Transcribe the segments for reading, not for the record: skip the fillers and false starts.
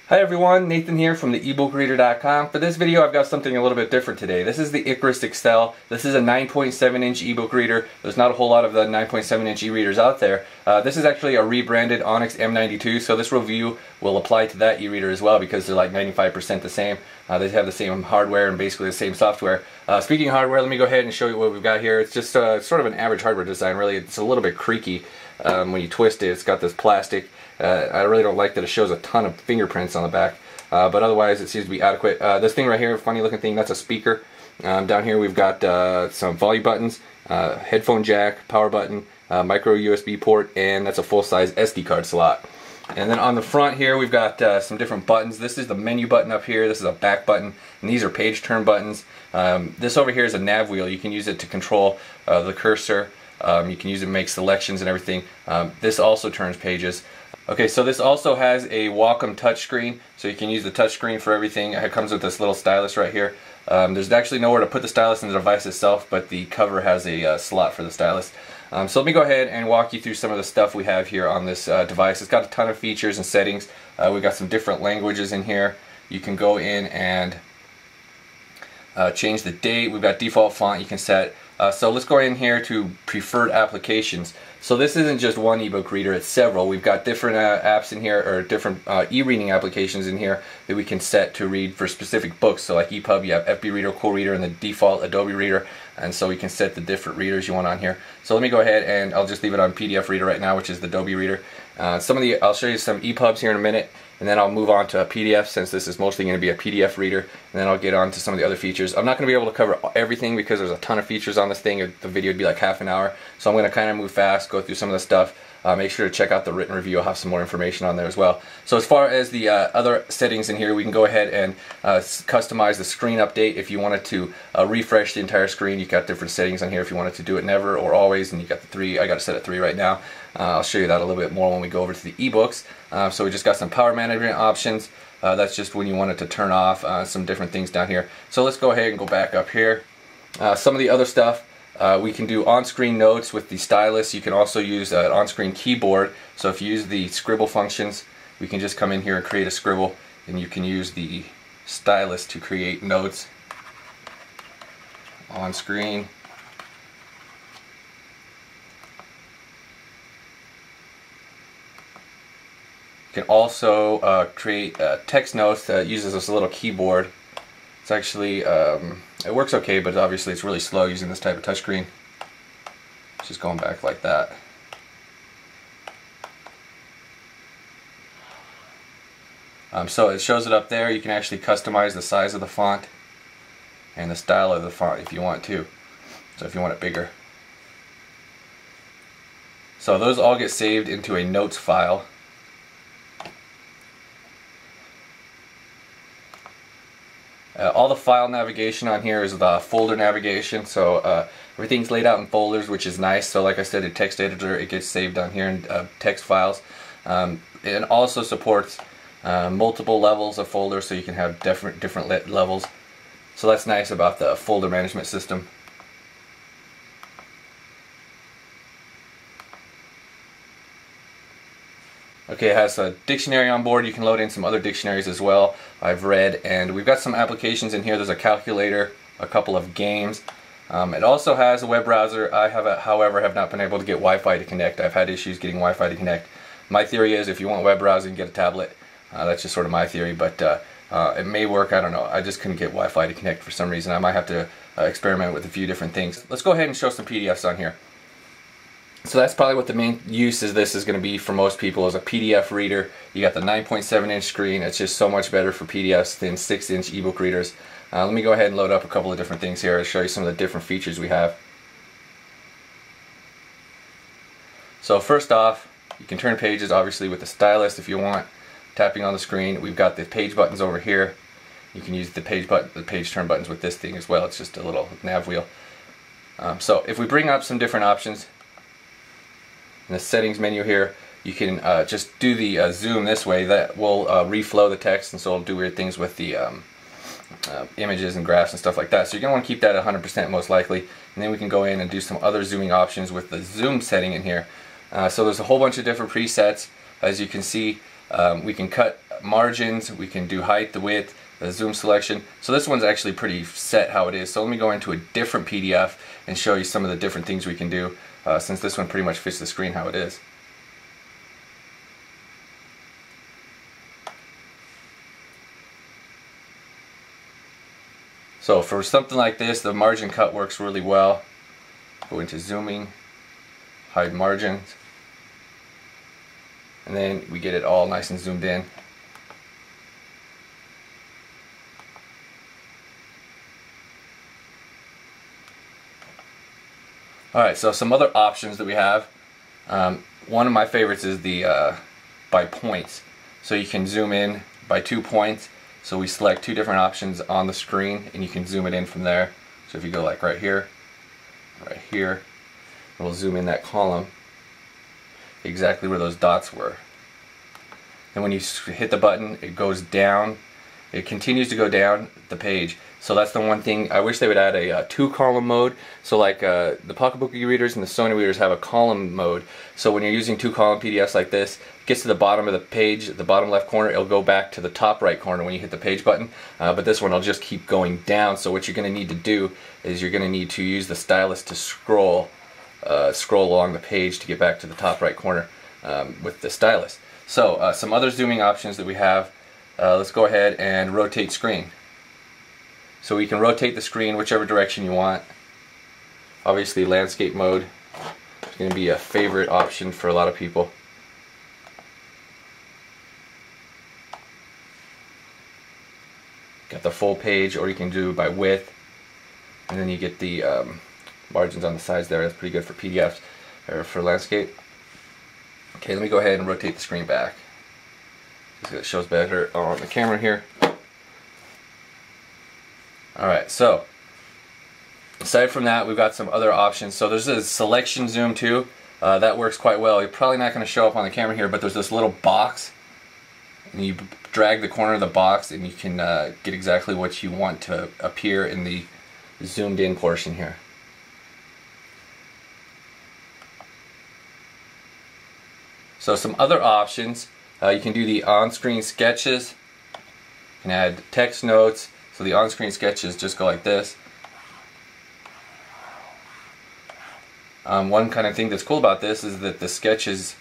Hi everyone, Nathan here from the ebookreader.com. For this video I've got something a little bit different today. This is the Icarus Excel. This is a 9.7 inch ebook reader. There's not a whole lot of the 9.7 inch e-readers out there. This is actually a rebranded Onyx M92, so this review will apply to that e-reader as well because they're like 95% the same. They have the same hardware and basically the same software. Speaking of hardware, let me go ahead and show you what we've got here. It's just sort of an average hardware design, really. It's a little bit creaky when you twist it. It's got this plastic. I really don't like that it shows a ton of fingerprints on the back, but otherwise it seems to be adequate. This thing right here, funny looking thing, that's a speaker. Down here we've got some volume buttons, headphone jack, power button, micro USB port, and that's a full-size SD card slot. And then on the front here we've got some different buttons. This is the menu button up here, this is a back button, and these are page turn buttons. This over here is a nav wheel. You can use it to control the cursor. You can use it to make selections and everything. This also turns pages. Okay, so this also has a Wacom touchscreen, so you can use the touchscreen for everything. It comes with this little stylus right here. There's actually nowhere to put the stylus in the device itself, but the cover has a slot for the stylus. So let me go ahead and walk you through some of the stuff we have here on this device. It's got a ton of features and settings. We've got some different languages in here. You can go in and change the date. We've got default font you can set. So let's go in here to preferred applications. So this isn't just one ebook reader, it's several. We've got different apps in here, or different e-reading applications in here that we can set to read for specific books. So like EPUB, you have FB Reader, Cool Reader, and the default Adobe Reader, and so we can set the different readers you want on here. So let me go ahead and I'll just leave it on PDF Reader right now, which is the Adobe Reader. I'll show you some EPUBs here in a minute, and then I'll move on to a PDF since this is mostly going to be a PDF reader, and then I'll get on to some of the other features. I'm not going to be able to cover everything because there's a ton of features on this thing. The video would be like half an hour, so I'm going to kind of move fast, go through some of the stuff. Make sure to check out the written review. I'll have some more information on there as well. So as far as the other settings in here, we can go ahead and customize the screen update. If you wanted to refresh the entire screen, you've got different settings on here. If you wanted to do it never or always, and you got the 3, I got it set at 3 right now. I'll show you that a little bit more when we go over to the ebooks. So we just got some power management options. That's just when you want it to turn off, some different things down here. So let's go ahead and go back up here. Some of the other stuff, we can do on-screen notes with the stylus. You can also use an on-screen keyboard. So if you use the scribble functions, we can just come in here and create a scribble, and you can use the stylus to create notes on screen. You can also create text notes that uses this little keyboard. It's actually, it works okay, but obviously it's really slow using this type of touchscreen. It's just going back like that. So it shows it up there. You can actually customize the size of the font and the style of the font if you want to. So if you want it bigger. So those all get saved into a notes file. All the file navigation on here is the folder navigation, so everything's laid out in folders, which is nice. So like I said, the text editor, it gets saved on here in text files. It also supports multiple levels of folders, so you can have different levels. So that's nice about the folder management system. Okay, it has a dictionary on board. You can load in some other dictionaries as well, I've read, and we've got some applications in here. There's a calculator, a couple of games. It also has a web browser. I however, have not been able to get Wi-Fi to connect. I've had issues getting Wi-Fi to connect. My theory is if you want web browsing, get a tablet. That's just sort of my theory, but it may work, I don't know. I just couldn't get Wi-Fi to connect for some reason. I might have to experiment with a few different things. Let's go ahead and show some PDFs on here. So that's probably what the main use of this is going to be for most people, is a PDF reader. You got the 9.7 inch screen. It's just so much better for PDFs than 6-inch ebook readers. Let me go ahead and load up a couple of different things here to show you some of the different features we have. So first off, you can turn pages obviously with the stylus if you want, tapping on the screen. We've got the page buttons over here. You can use the page turn buttons with this thing as well. It's just a little nav wheel. So if we bring up some different options, in the settings menu here, you can just do the zoom this way. That will reflow the text, and so it'll do weird things with the images and graphs and stuff like that. So you're going to want to keep that at 100% most likely. And then we can go in and do some other zooming options with the zoom setting in here. So there's a whole bunch of different presets. As you can see, we can cut margins, we can do height, the width, the zoom selection. So this one's actually pretty set how it is. So let me go into a different PDF and show you some of the different things we can do, since this one pretty much fits the screen how it is. So for something like this, the margin cut works really well. Go into zooming, hide margins, and then we get it all nice and zoomed in. Alright, so some other options that we have. One of my favorites is the by points. So you can zoom in by 2 points. So we select 2 different options on the screen and you can zoom it in from there. So if you go like right here, we'll zoom in that column exactly where those dots were. And when you hit the button, it goes down. It continues to go down the page. So that's the one thing. I wish they would add a 2-column mode. So like the Pocketbook e-readers and the Sony readers have a column mode. So when you're using 2-column PDFs like this, it gets to the bottom of the page, the bottom left corner, it'll go back to the top right corner when you hit the page button. But this one will just keep going down. So what you're going to need to do is you're going to need to use the stylus to scroll along the page to get back to the top right corner with the stylus. So some other zooming options that we have. Let's go ahead and rotate screen. So we can rotate the screen whichever direction you want. Obviously landscape mode is going to be a favorite option for a lot of people. Got the full page, or you can do by width, and then you get the margins on the sides there. That's pretty good for PDFs or for landscape. Okay, let me go ahead and rotate the screen back. It shows better on the camera here. Alright, so aside from that, we've got some other options. So there's a selection zoom too. That works quite well. You're probably not going to show up on the camera here, but there's this little box, and you drag the corner of the box and you can get exactly what you want to appear in the zoomed in portion here. So some other options. You can do the on-screen sketches. You can add text notes. So the on-screen sketches just go like this. One kind of thing that's cool about this is that the sketches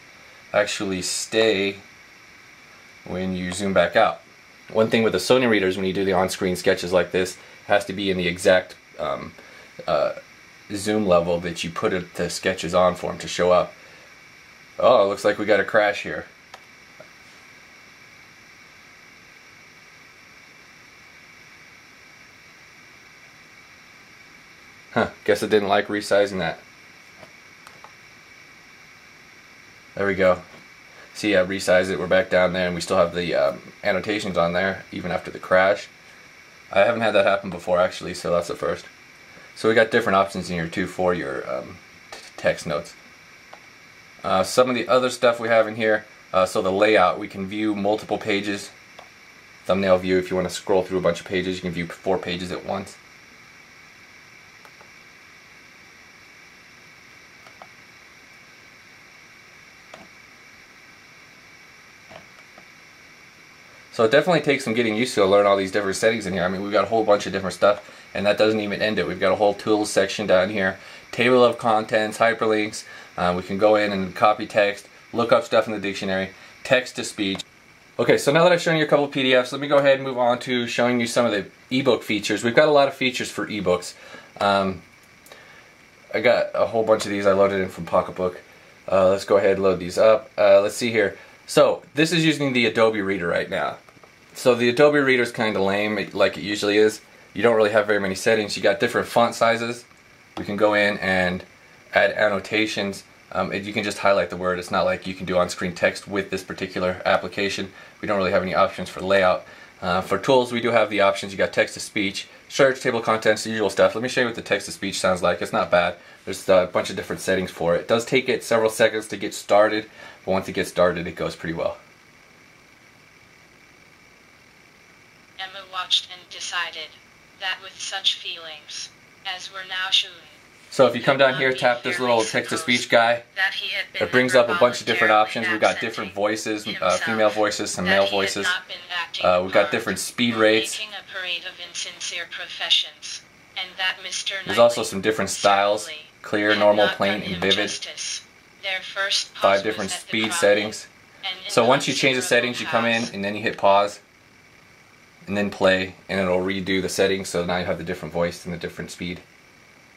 actually stay when you zoom back out. One thing with the Sony readers, when you do the on-screen sketches like this, it has to be in the exact zoom level that you put the sketches on for them to show up. Oh, it looks like we got a crash here. Huh, guess it didn't like resizing that. There we go. See, I resized it, we're back down there, and we still have the annotations on there, even after the crash. I haven't had that happen before actually, so that's the first. So we got different options in here too for your text notes. Some of the other stuff we have in here, so the layout, we can view multiple pages. Thumbnail view, if you want to scroll through a bunch of pages, you can view 4 pages at once. So it definitely takes some getting used to learn all these different settings in here. I mean, we've got a whole bunch of different stuff, and that doesn't even end it. We've got a whole tools section down here, table of contents, hyperlinks. We can go in and copy text, look up stuff in the dictionary, text to speech. Okay, so now that I've shown you a couple of PDFs, let me go ahead and move on to showing you some of the ebook features. We've got a lot of features for ebooks. I got a whole bunch of these I loaded in from Pocketbook. Let's go ahead and load these up. Let's see here. So this is using the Adobe Reader right now. So the Adobe Reader is kind of lame, like it usually is. You don't really have very many settings. You got different font sizes. We can go in and add annotations. And you can just highlight the word. It's not like you can do on-screen text with this particular application. We don't really have any options for layout. For tools, we do have the options. You got text-to-speech, search, table of contents, the usual stuff. Let me show you what the text-to-speech sounds like. It's not bad. There's a bunch of different settings for it. It does take it several seconds to get started, but once it gets started, it goes pretty well. Emma watched and decided that with such feelings as were now shown, So if you come down here, tap this little text-to-speech guy, it brings up a bunch of different options. We've got different voices, female voices, some male voices. We've got different speed rates. There's also some different styles: clear, normal, plain, and vivid. 5 different speed settings. So once you change the settings, you come in and then you hit pause and then play, and it'll redo the settings, so now you have the different voice and the different speed.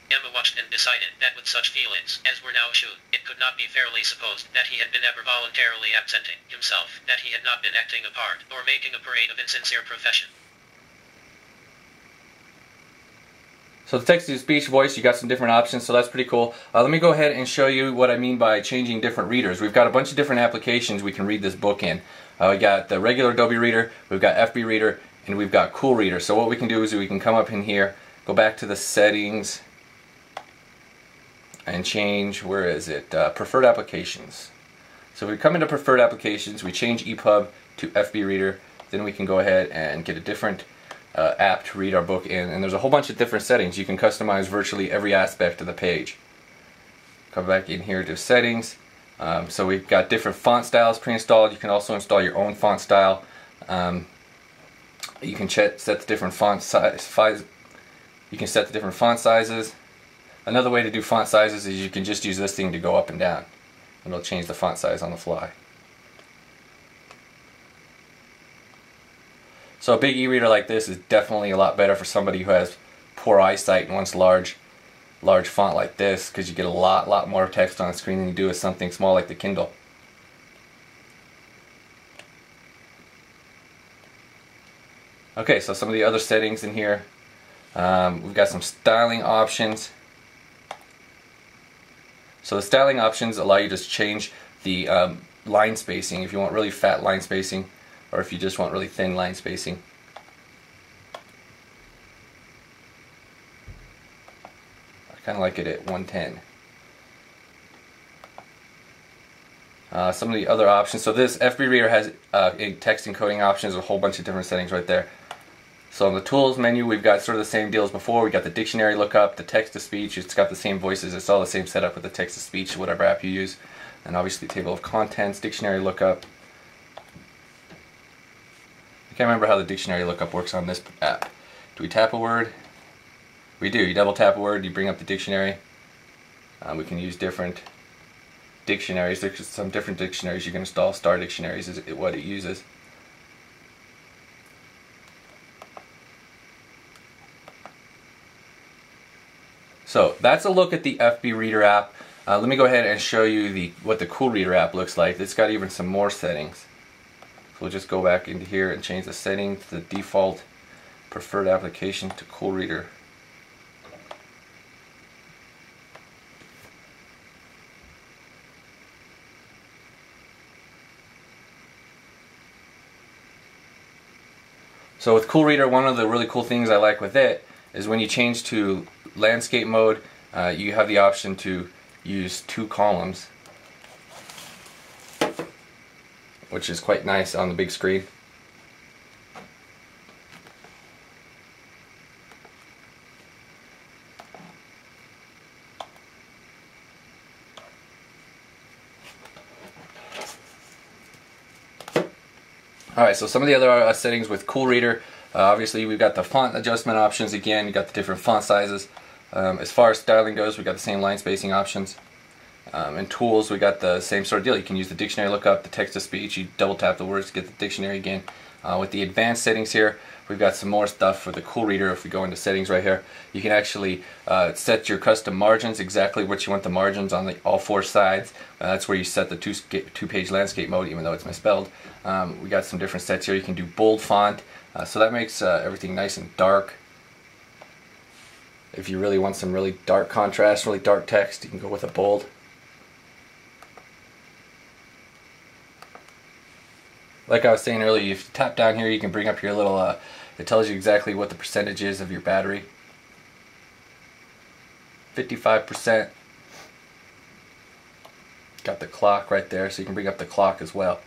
Emma watched and decided that with such feelings as were now shown, it could not be fairly supposed that he had been ever voluntarily absenting himself, that he had not been acting a part or making a parade of insincere profession. So the text-to-speech voice, you got some different options, so that's pretty cool. Let me go ahead and show you what I mean by changing different readers. We've got a bunch of different applications we can read this book in. We got the regular Adobe Reader, we've got FB Reader, and we've got Cool Reader. So what we can do is we can come up in here, go back to the settings, and change, where is it, preferred applications. So if we come into preferred applications, we change EPUB to FB Reader, then we can go ahead and get a different app to read our book in, and there's a whole bunch of different settings. You can customize virtually every aspect of the page. Come back in here to settings. So we've got different font styles pre-installed. You can also install your own font style. You can set the different font size. You can set the different font sizes. Another way to do font sizes is you can just use this thing to go up and down, and it'll change the font size on the fly. So a big e-reader like this is definitely a lot better for somebody who has poor eyesight and wants large font like this, because you get a lot more text on the screen than you do with something small like the Kindle. Okay, so some of the other settings in here. We've got some styling options. So the styling options allow you to change the line spacing if you want really fat line spacing, or if you just want really thin line spacing. I kind of like it at 110. Some of the other options. So this FB Reader has text encoding options, a whole bunch of different settings right there. So in the tools menu, we've got sort of the same deal as before. We got the dictionary lookup, the text-to-speech. It's got the same voices. It's all the same setup with the text-to-speech, whatever app you use. And obviously table of contents, dictionary lookup. I can't remember how the dictionary lookup works on this app. Do we tap a word? We do. You double tap a word, you bring up the dictionary. We can use different dictionaries. There's some different dictionaries you can install. Star Dictionaries is what it uses. So that's a look at the FB Reader app. Let me go ahead and show you what the Cool Reader app looks like. It's got even some more settings. So we'll just go back into here and change the setting to the default preferred application to Cool Reader. So with Cool Reader, one of the really cool things I like with it is when you change to landscape mode, you have the option to use 2 columns, which is quite nice on the big screen. Alright, so some of the other settings with Cool Reader, obviously we've got the font adjustment options again, you got the different font sizes. As far as styling goes, we got the same line spacing options. And tools, we got the same sort of deal. You can use the dictionary lookup, the text-to-speech, you double tap the words to get the dictionary again. With the advanced settings here, we've got some more stuff for the Cool Reader. If we go into settings right here, you can actually set your custom margins, exactly what you want the margins on all 4 sides. That's where you set the two-page landscape mode, even though it's misspelled. We got some different sets here. You can do bold font, so that makes everything nice and dark. If you really want some really dark contrast, really dark text, you can go with a bold. Like I was saying earlier, if you tap down here, you can bring up your little, it tells you exactly what the percentage is of your battery. 55%. Got the clock right there, so you can bring up the clock as well.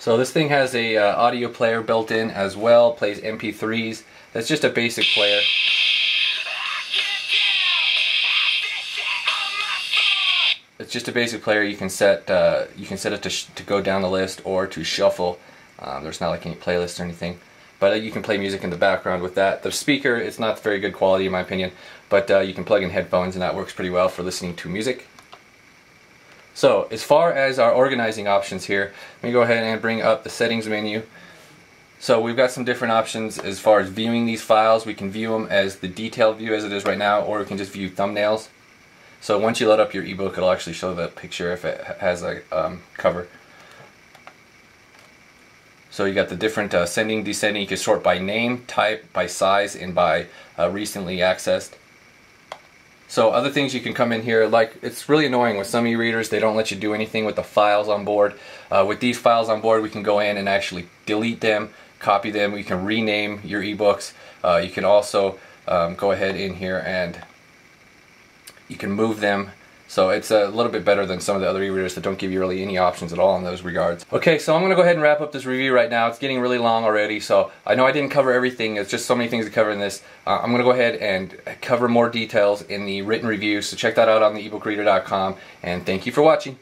So this thing has a audio player built in as well, plays MP3s. That's just a basic player. It's just a basic player. You can set it to go down the list or to shuffle. There's not like any playlists or anything, but you can play music in the background with that. The speaker, it's not very good quality in my opinion, but you can plug in headphones and that works pretty well for listening to music. So as far as our organizing options here, let me go ahead and bring up the settings menu. So we've got some different options as far as viewing these files. We can view them as the detailed view as it is right now, or we can just view thumbnails. So once you load up your ebook, it'll actually show the picture if it has a cover. So you got the different ascending, descending. You can sort by name, type, by size, and by recently accessed. So other things you can come in here, like it's really annoying with some e-readers, they don't let you do anything with the files on board. With these files on board, we can go in and actually delete them, copy them. We can rename your ebooks. You can also go ahead in here and you can move them. So it's a little bit better than some of the other e-readers that don't give you really any options at all in those regards. Okay, so I'm going to go ahead and wrap up this review right now. It's getting really long already, so I know I didn't cover everything. It's just so many things to cover in this. I'm going to go ahead and cover more details in the written review, so check that out on the ebookreader.com, and thank you for watching.